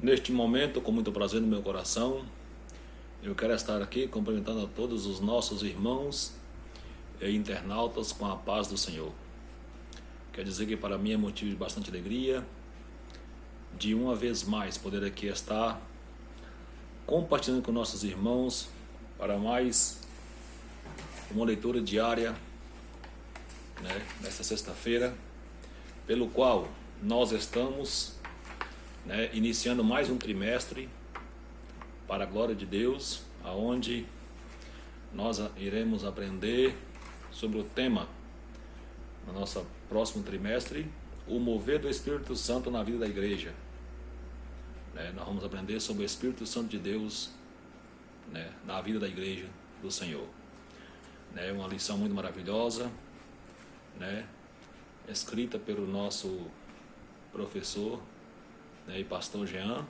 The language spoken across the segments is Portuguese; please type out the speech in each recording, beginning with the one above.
Neste momento, com muito prazer no meu coração, eu quero estar aqui cumprimentando a todos os nossos irmãos e internautas com a paz do Senhor. Quer dizer que para mim é motivo de bastante alegria de uma vez mais poder aqui estar compartilhando com nossos irmãos para mais uma leitura diária, nesta sexta-feira, pelo qual nós estamos iniciando mais um trimestre para a glória de Deus, aonde nós iremos aprender sobre o tema no nosso próximo trimestre, o mover do Espírito Santo na vida da igreja. Nós vamos aprender sobre o Espírito Santo de Deus na vida da igreja do Senhor. É uma lição muito maravilhosa, escrita pelo nosso professor e pastor Jean,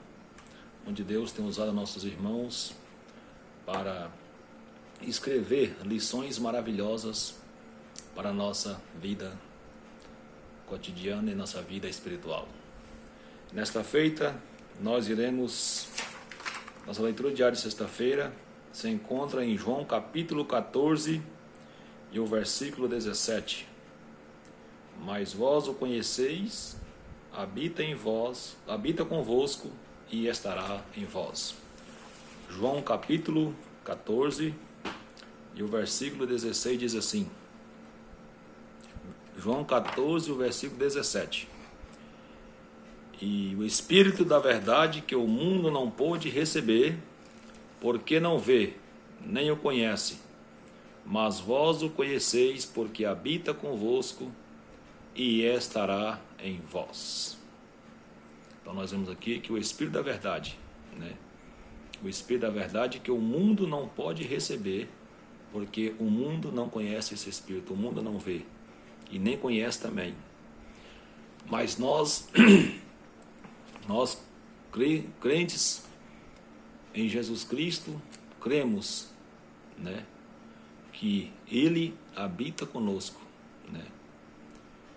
onde Deus tem usado nossos irmãos para escrever lições maravilhosas para a nossa vida cotidiana e nossa vida espiritual. Nesta feita, nós iremos, nossa leitura diária de sexta-feira se encontra em João capítulo 14 e o versículo 17. Mas vós o conheceis, habita convosco e estará em vós. João capítulo 14 e o versículo 16 diz assim. João 14, o versículo 17. E o Espírito da verdade que o mundo não pôde receber, porque não vê, nem o conhece, mas vós o conheceis, porque habita convosco e estará em vós. Então nós vemos aqui que o Espírito da verdade, o Espírito da verdade que o mundo não pode receber, porque o mundo não conhece esse Espírito, o mundo não vê e nem conhece também. Mas nós crentes em Jesus Cristo, cremos, que Ele habita conosco,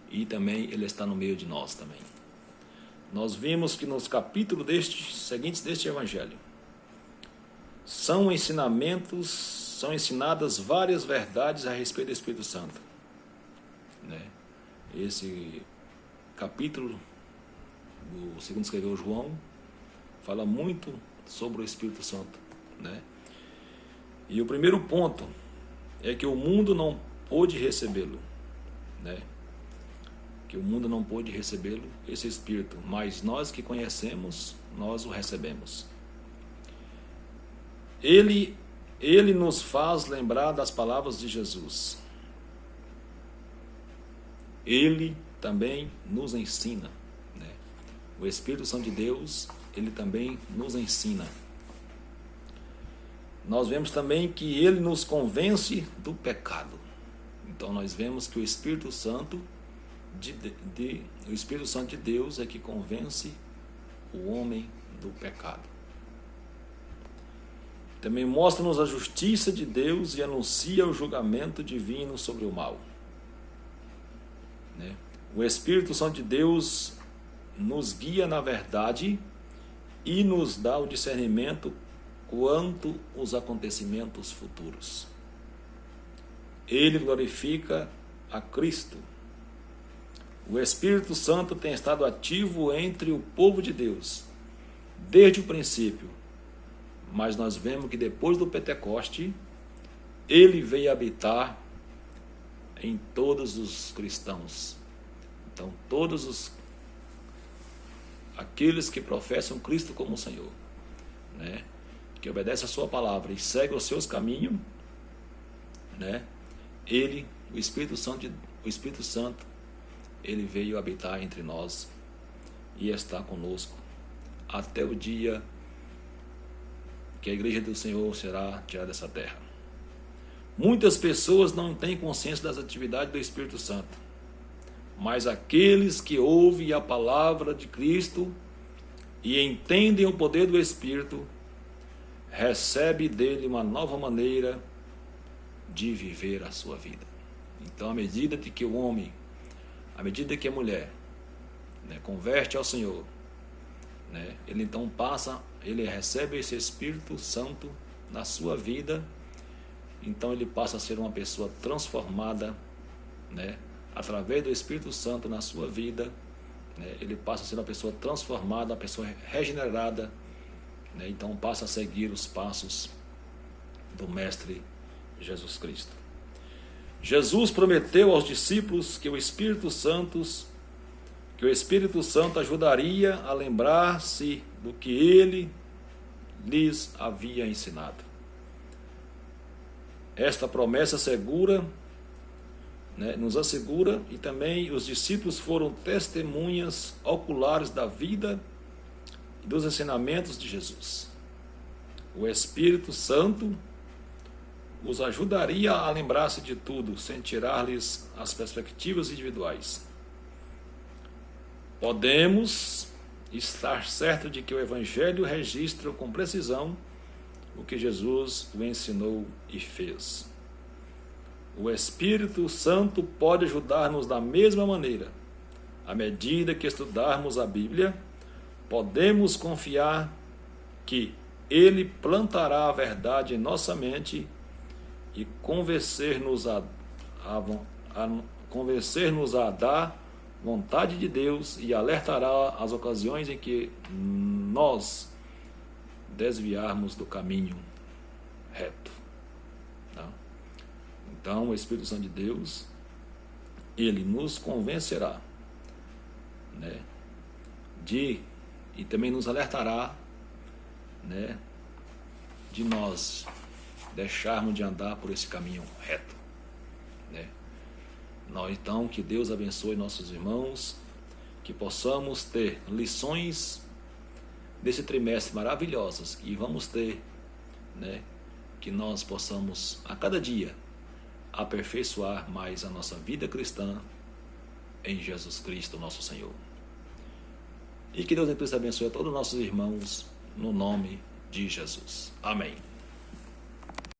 e também Ele está no meio de nós também. Nós vimos que nos capítulos seguintes deste Evangelho são ensinadas várias verdades a respeito do Espírito Santo. Esse capítulo, segundo escreveu João, fala muito sobre o Espírito Santo. E o primeiro ponto é que o mundo não pôde recebê-lo. Que o mundo não pôde recebê-lo, esse Espírito, mas nós que conhecemos, nós o recebemos. Ele nos faz lembrar das palavras de Jesus. Ele também nos ensina. O Espírito Santo de Deus, ele também nos ensina. Nós vemos também que ele nos convence do pecado. Então nós vemos que o Espírito Santo o Espírito Santo de Deus é que convence o homem do pecado. Também mostra-nos a justiça de Deus e anuncia o julgamento divino sobre o mal. O Espírito Santo de Deus nos guia na verdade e nos dá o discernimento quanto aos acontecimentos futuros. Ele glorifica a Cristo. O Espírito Santo tem estado ativo entre o povo de Deus desde o princípio, mas nós vemos que depois do Pentecoste, ele veio habitar em todos os cristãos. Então, aqueles que professam Cristo como Senhor, que obedecem a sua palavra e seguem os seus caminhos, o Espírito Santo, ele veio habitar entre nós e está conosco até o dia que a igreja do Senhor será tirada dessa terra. Muitas pessoas não têm consciência das atividades do Espírito Santo, mas aqueles que ouvem a palavra de Cristo e entendem o poder do Espírito, recebem dele uma nova maneira de viver a sua vida. Então, à medida que o homem, à medida que a mulher converte ao Senhor, né? Ele então ele recebe esse Espírito Santo na sua vida, então ele passa a ser uma pessoa transformada, né? Através do Espírito Santo na sua vida, né? Ele passa a ser uma pessoa transformada, uma pessoa regenerada, né? Então passa a seguir os passos do Mestre Jesus Cristo. Jesus prometeu aos discípulos que o Espírito Santo ajudaria a lembrar-se do que ele lhes havia ensinado. Esta promessa segura, né, nos assegura, e também os discípulos foram testemunhas oculares da vida e dos ensinamentos de Jesus. O Espírito Santo os ajudaria a lembrar-se de tudo, sem tirar-lhes as perspectivas individuais. Podemos estar certos de que o Evangelho registra com precisão o que Jesus o ensinou e fez. O Espírito Santo pode ajudar-nos da mesma maneira. À medida que estudarmos a Bíblia, podemos confiar que Ele plantará a verdade em nossa mente e convencer-nos a dar vontade de Deus, e alertará as ocasiões em que nós desviarmos do caminho reto. Tá? Então, o Espírito Santo de Deus, ele nos convencerá, né, e também nos alertará, né, de nós deixarmos de andar por esse caminho reto, né? Então, que Deus abençoe nossos irmãos, que possamos ter lições desse trimestre maravilhosas que vamos ter, né? Que nós possamos a cada dia aperfeiçoar mais a nossa vida cristã em Jesus Cristo, nosso Senhor. E que Deus em Cristo abençoe a todos os nossos irmãos no nome de Jesus. Amém.